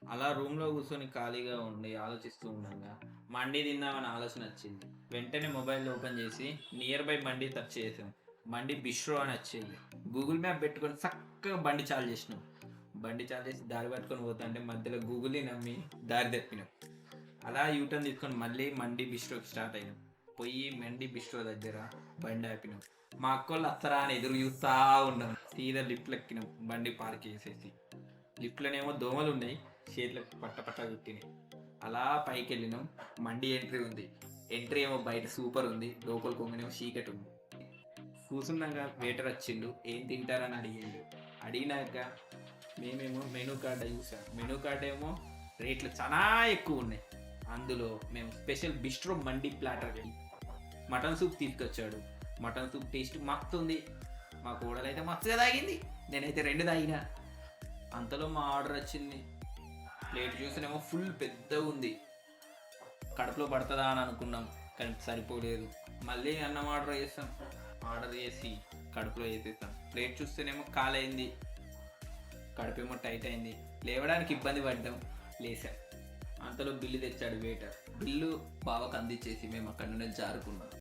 అలా రూమ్‌లో కూర్చొని ఖాళీగా ఉండి ఆలోచిస్తూ ఉండంగా మండి తిందామని ఆలోచన వచ్చింది. వెంటనే మొబైల్ ఓపెన్ చేసి నియర్ బై మండి సెర్చ్ చేసాం. మండి బిస్ట్రో అని వచ్చింది. గూగుల్ మ్యాప్ పెట్టుకొని చక్కగా బండి చాలు చేసినాం. బండి చాలు చేసి దారి పట్టుకొని పోతుంటే మధ్యలో గూగుల్‌ని నమ్మి దారి తప్పినాం. అలా యూటర్న్ తీసుకొని మళ్ళీ మండి బిస్ట్రోకి స్టార్ట్ అయినాం. పోయి మండి బిస్ట్రో దగ్గర బండి ఆపినాం. మా అక్కోళ్ళు వస్తారా అని ఎదురు చూస్తా ఉన్నాం. సీదా లిఫ్ట్‌లో ఎక్కినాం బండి పార్క్ చేసేసి. లిఫ్ట్‌లోనేమో దోమలు ఉన్నాయి. చేతులకు పట్ట పట్ట కుట్టినాయి. అలా పైకి వెళ్ళినాం. మండి ఎంట్రీ ఉంది. ఎంట్రీ ఏమో బయట సూపర్ ఉంది. లోపల కొంగనేమో చీకటి ఉంది. కూర్చున్నాక వెయిటర్ వచ్చిండు. ఏం తింటారని అడిగిండు. అడిగినాక మేమేమో మెనూ కార్డ్ చూసాం. మెనూ కార్డ్ ఏమో రేట్లు చాలా ఎక్కువ ఉన్నాయి. అందులో మేము స్పెషల్ బిస్ట్రో మండి ప్లాటర్ మటన్ సూప్ తీసుకొచ్చాడు. మటన్ సూప్ టేస్ట్ మస్తు ఉంది. మా కోడలైతే మస్తుగా తాగింది. నేనైతే 2 తాగినా. అంతలో మా ఆర్డర్ వచ్చింది. ప్లేట్ చూసినేమో ఫుల్ పెద్దగా ఉంది. కడుపులో పడుతుందా అని అనుకున్నాం, కానీ సరిపోలేదు. మళ్ళీ అన్నం ఆర్డర్ చేస్తాం. ఆర్డర్ చేసి కడుపులో వేసేస్తాం. ప్లేట్ చూస్తేనేమో కాలైంది. కడుపేమో టైట్ అయింది. లేవడానికి ఇబ్బంది పడ్డాం. లేసాం. అంతలో బిల్లు తెచ్చాడు వెయిటర్. బిల్లు బావకు అందించేసి మేము అక్కడి నుండి జారుకున్నాం.